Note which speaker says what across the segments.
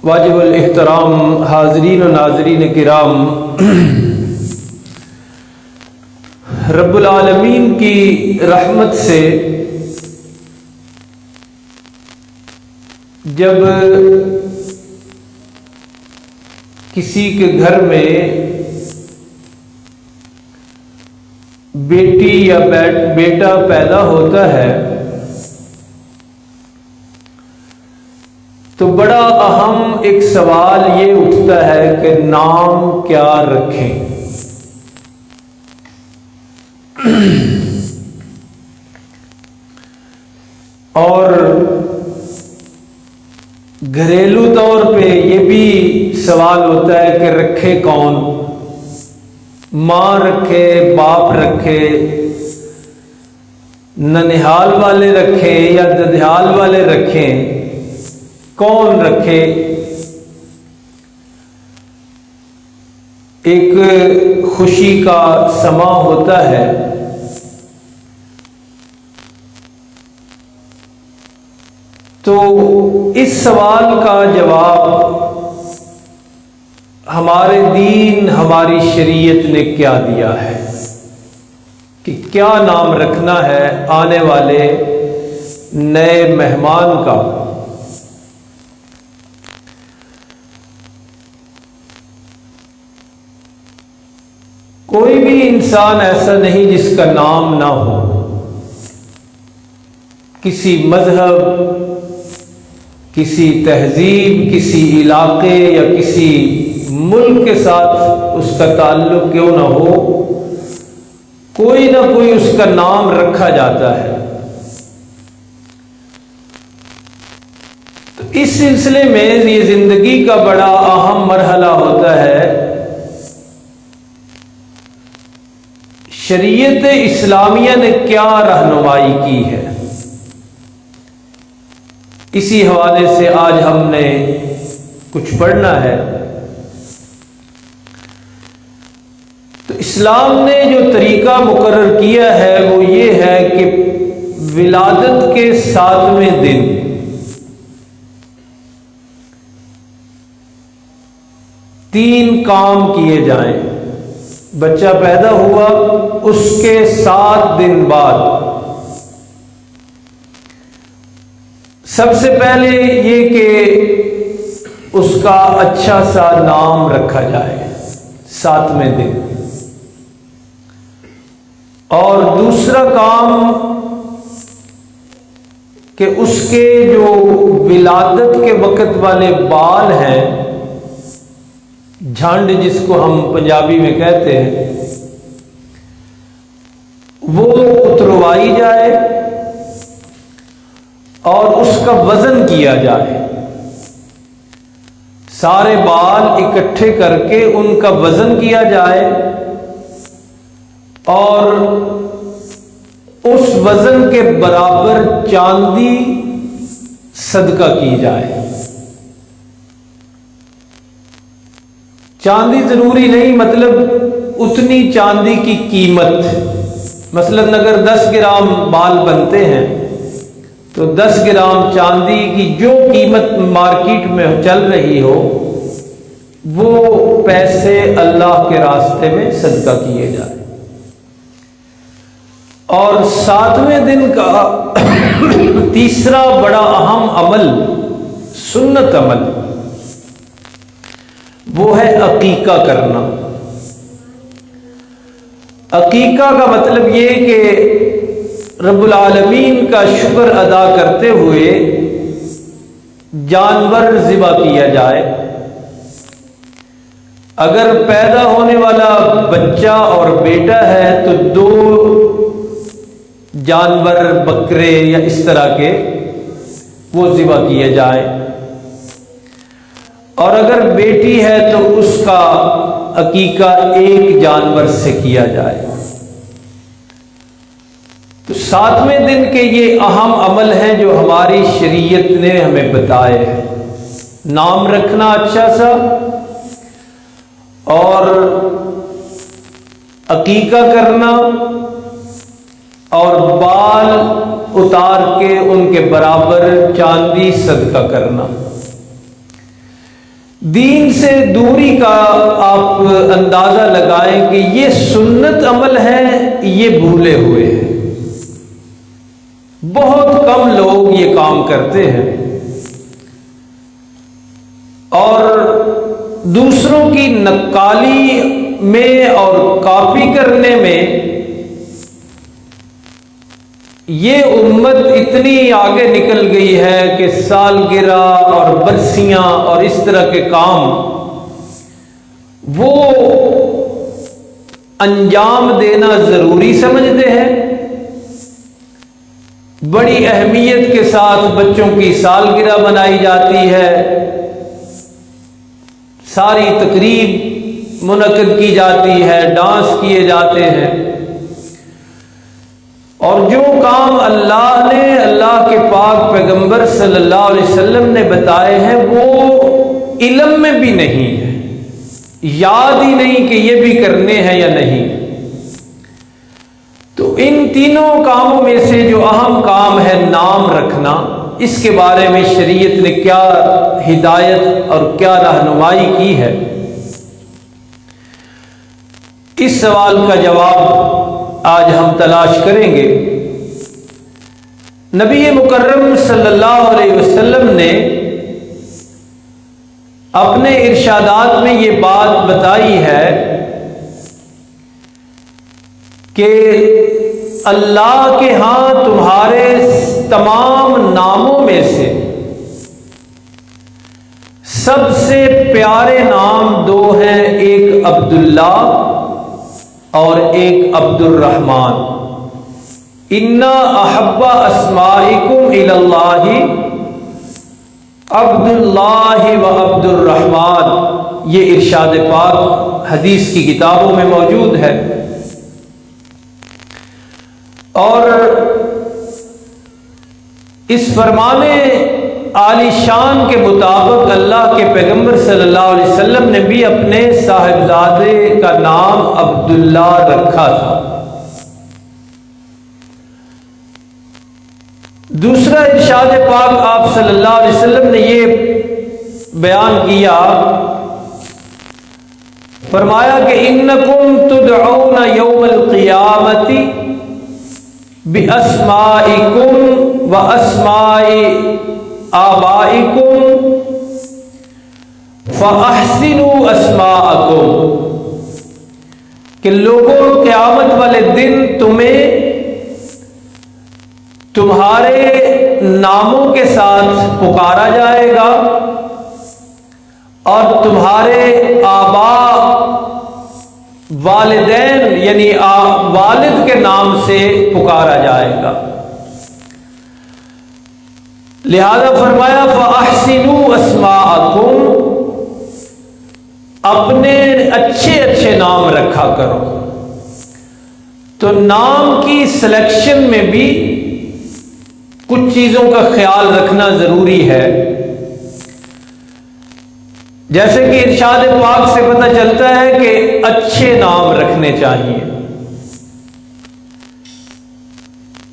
Speaker 1: واجب الاحترام حاضرین و ناظرین کرام، رب العالمین کی رحمت سے جب کسی کے گھر میں بیٹی یا بیٹا پیدا ہوتا ہے تو بڑا اہم ایک سوال یہ اٹھتا ہے کہ نام کیا رکھیں۔ اور گھریلو طور پہ یہ بھی سوال ہوتا ہے کہ رکھے کون، ماں رکھے، باپ رکھے، ننہال والے رکھیں یا ددھیال والے رکھیں، کون رکھے؟ ایک خوشی کا سما ہوتا ہے، تو اس سوال کا جواب ہمارے دین، ہماری شریعت نے کیا دیا ہے کہ کیا نام رکھنا ہے آنے والے نئے مہمان کا۔ کوئی بھی انسان ایسا نہیں جس کا نام نہ ہو، کسی مذہب، کسی تہذیب، کسی علاقے یا کسی ملک کے ساتھ اس کا تعلق کیوں نہ ہو، کوئی نہ کوئی اس کا نام رکھا جاتا ہے۔ تو اس سلسلے میں یہ زندگی کا بڑا اہم مرحلہ ہوتا ہے۔ شریعت اسلامیہ نے کیا رہنمائی کی ہے، اسی حوالے سے آج ہم نے کچھ پڑھنا ہے۔ تو اسلام نے جو طریقہ مقرر کیا ہے وہ یہ ہے کہ ولادت کے 7ویں دن تین کام کیے جائیں۔ بچہ پیدا ہوا، اس کے 7 دن بعد سب سے پہلے یہ کہ اس کا اچھا سا نام رکھا جائے 7ویں دن، اور دوسرا کام کہ اس کے جو ولادت کے وقت والے بال ہیں، جھنڈ جس کو ہم پنجابی میں کہتے ہیں، وہ اتروائی جائے اور اس کا وزن کیا جائے۔ سارے بال اکٹھے کر کے ان کا وزن کیا جائے اور اس وزن کے برابر چاندی صدقہ کی جائے۔ چاندی ضروری نہیں، مطلب اتنی چاندی کی قیمت، مثلا اگر 10 گرام بال بنتے ہیں تو 10 گرام چاندی کی جو قیمت مارکیٹ میں چل رہی ہو وہ پیسے اللہ کے راستے میں صدقہ کیے جائے۔ اور 7ویں دن کا تیسرا بڑا اہم عمل، سنت عمل، وہ ہے عقیقہ کرنا۔ عقیقہ کا مطلب یہ کہ رب العالمین کا شکر ادا کرتے ہوئے جانور ذبح کیا جائے۔ اگر پیدا ہونے والا بچہ اور بیٹا ہے تو 2 جانور، بکرے یا اس طرح کے وہ ذبح کیے جائیں، اور اگر بیٹی ہے تو اس کا عقیقہ 1 جانور سے کیا جائے۔ تو 7ویں دن کے یہ اہم عمل ہیں جو ہماری شریعت نے ہمیں بتائے ہیں۔ نام رکھنا اچھا سا، اور عقیقہ کرنا، اور بال اتار کے ان کے برابر چاندی صدقہ کرنا۔ دین سے دوری کا آپ اندازہ لگائیں کہ یہ سنت عمل ہے، یہ بھولے ہوئے ہیں۔ بہت کم لوگ یہ کام کرتے ہیں اور دوسروں کی نقالی میں اور کاپی کرنے میں یہ امت اتنی آگے نکل گئی ہے کہ سالگرہ اور برسیاں اور اس طرح کے کام وہ انجام دینا ضروری سمجھتے ہیں۔ بڑی اہمیت کے ساتھ بچوں کی سالگرہ منائی جاتی ہے، ساری تقریب منعقد کی جاتی ہے، ڈانس کیے جاتے ہیں، اور جو کام اللہ نے، اللہ کے پاک پیغمبر صلی اللہ علیہ وسلم نے بتائے ہیں وہ علم میں بھی نہیں ہے، یاد ہی نہیں کہ یہ بھی کرنے ہیں یا نہیں۔ تو ان تینوں کاموں میں سے جو اہم کام ہے نام رکھنا، اس کے بارے میں شریعت نے کیا ہدایت اور کیا رہنمائی کی ہے، اس سوال کا جواب آج ہم تلاش کریں گے۔ نبی مکرم صلی اللہ علیہ وسلم نے اپنے ارشادات میں یہ بات بتائی ہے کہ اللہ کے ہاں تمہارے تمام ناموں میں سے سب سے پیارے نام دو ہیں، ایک عبداللہ اور ایک عبد الرحمن۔ انا احب اسمائکم الی اللہ عبد اللہ و عبد الرحمن، یہ ارشاد پاک حدیث کی کتابوں میں موجود ہے۔ اور اس فرمان عالی شان کے مطابق اللہ کے پیغمبر صلی اللہ علیہ وسلم نے بھی اپنے صاحبزادے کا نام عبداللہ رکھا تھا۔ دوسرا ارشاد پاک آپ صلی اللہ علیہ وسلم نے یہ بیان کیا، فرمایا کہ انکم تدعون یوم القیامت باسمائکم و اسماء آبائکم فاحسنوا اسماءکم، کہ لوگوں قیامت والے دن تمہیں تمہارے ناموں کے ساتھ پکارا جائے گا اور تمہارے آبا والدین یعنی والد کے نام سے پکارا جائے گا۔ لہذا فرمایا فاحسنوا اسماءکم، اپنے اچھے اچھے نام رکھا کرو۔ تو نام کی سلیکشن میں بھی کچھ چیزوں کا خیال رکھنا ضروری ہے، جیسے کہ ارشاد پاک سے پتہ چلتا ہے کہ اچھے نام رکھنے چاہیے۔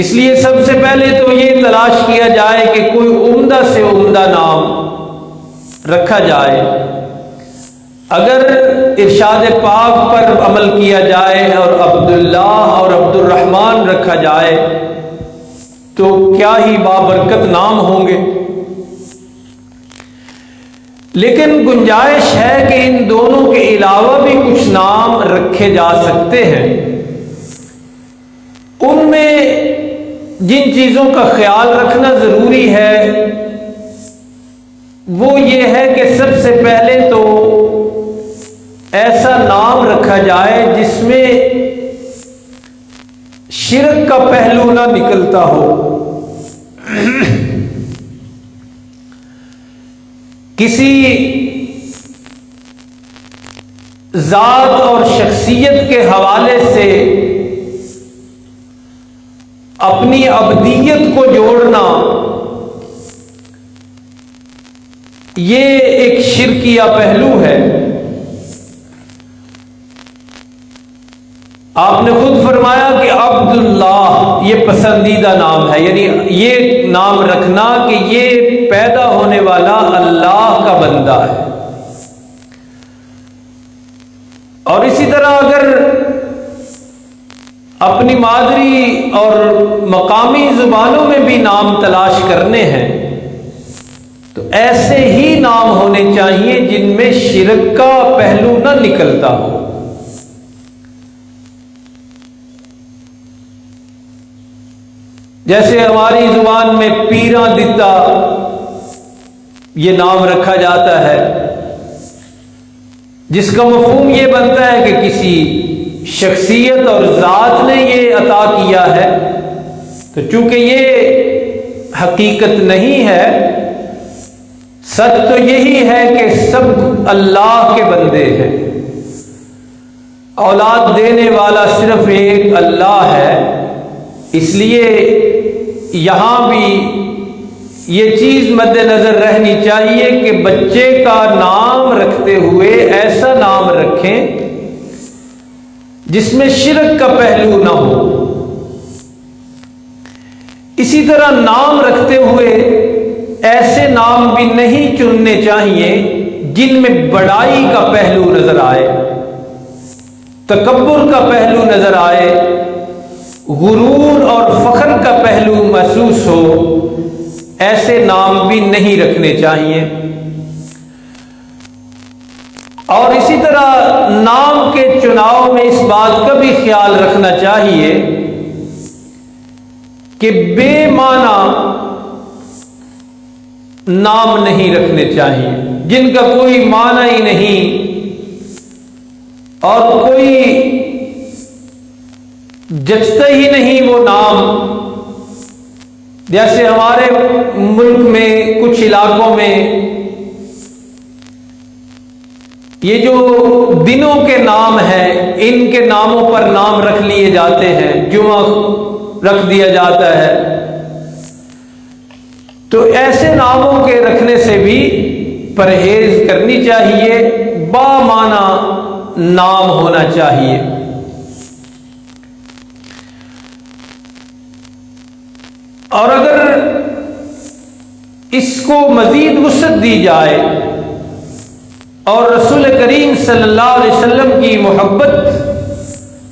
Speaker 1: اس لیے سب سے پہلے تو یہ تلاش کیا جائے کہ کوئی عمدہ سے عمدہ نام رکھا جائے۔ اگر ارشاد پاک پر عمل کیا جائے اور عبداللہ اور عبد الرحمن رکھا جائے تو کیا ہی بابرکت نام ہوں گے۔ لیکن گنجائش ہے کہ ان دونوں کے علاوہ بھی کچھ نام رکھے جا سکتے ہیں۔ ان میں جن چیزوں کا خیال رکھنا ضروری ہے وہ یہ ہے کہ سب سے پہلے تو ایسا نام رکھا جائے جس میں شرک کا پہلو نہ نکلتا ہو، کسی ذات اور شخصیت کے حوالے سے اپنی عبدیت کو جوڑنا، یہ ایک شرکیہ پہلو ہے۔ آپ نے خود فرمایا کہ عبداللہ یہ پسندیدہ نام ہے، یعنی یہ نام رکھنا کہ یہ پیدا ہونے والا اللہ کا بندہ ہے۔ اور اسی طرح اگر اپنی مادری اور مقامی زبانوں میں بھی نام تلاش کرنے ہیں تو ایسے ہی نام ہونے چاہیے جن میں شرک کا پہلو نہ نکلتا ہو۔ جیسے ہماری زبان میں پیراں دتا یہ نام رکھا جاتا ہے، جس کا مفہوم یہ بنتا ہے کہ کسی شخصیت اور ذات نے یہ عطا کیا ہے، تو چونکہ یہ حقیقت نہیں ہے، سچ تو یہی ہے کہ سب اللہ کے بندے ہیں، اولاد دینے والا صرف ایک اللہ ہے۔ اس لیے یہاں بھی یہ چیز مد نظر رہنی چاہیے کہ بچے کا نام رکھتے ہوئے ایسا نام رکھیں جس میں شرک کا پہلو نہ ہو۔ اسی طرح نام رکھتے ہوئے ایسے نام بھی نہیں چننے چاہیے جن میں بڑائی کا پہلو نظر آئے، تکبر کا پہلو نظر آئے، غرور اور فخر کا پہلو محسوس ہو، ایسے نام بھی نہیں رکھنے چاہیے۔ اور اسی طرح نام کے چناؤ میں اس بات کا بھی خیال رکھنا چاہیے کہ بے معنی نام نہیں رکھنے چاہیے، جن کا کوئی معنی ہی نہیں اور کوئی جچتا ہی نہیں وہ نام۔ جیسے ہمارے ملک میں کچھ علاقوں میں یہ جو دنوں کے نام ہیں، ان کے ناموں پر نام رکھ لیے جاتے ہیں، جمعہ رکھ دیا جاتا ہے، تو ایسے ناموں کے رکھنے سے بھی پرہیز کرنی چاہیے، بامعنی نام ہونا چاہیے۔ اور اگر اس کو مزید وسعت دی جائے اور رسول کریم صلی اللہ علیہ وسلم کی محبت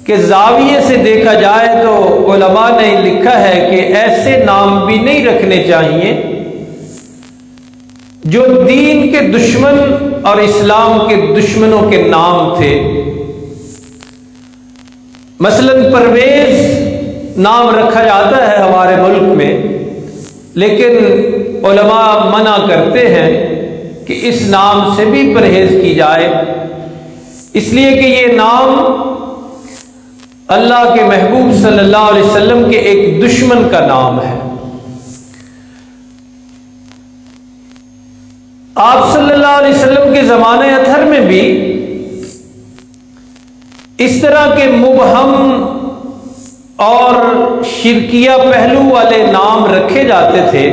Speaker 1: کے زاویے سے دیکھا جائے تو علماء نے لکھا ہے کہ ایسے نام بھی نہیں رکھنے چاہیے جو دین کے دشمن اور اسلام کے دشمنوں کے نام تھے۔ مثلا پرویز نام رکھا جاتا ہے ہمارے ملک میں، لیکن علماء منع کرتے ہیں کہ اس نام سے بھی پرہیز کی جائے، اس لیے کہ یہ نام اللہ کے محبوب صلی اللہ علیہ وسلم کے ایک دشمن کا نام ہے۔ آپ صلی اللہ علیہ وسلم کے زمانے اطہر میں بھی اس طرح کے مبہم اور شرکیہ پہلو والے نام رکھے جاتے تھے،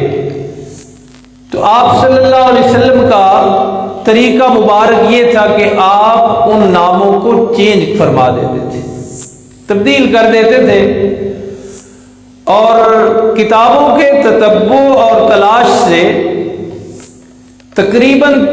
Speaker 1: تو آپ صلی اللہ علیہ وسلم کا طریقہ مبارک یہ تھا کہ آپ ان ناموں کو چینج فرما دیتے تھے، تبدیل کر دیتے تھے، اور کتابوں کے تتبع اور تلاش سے تقریباً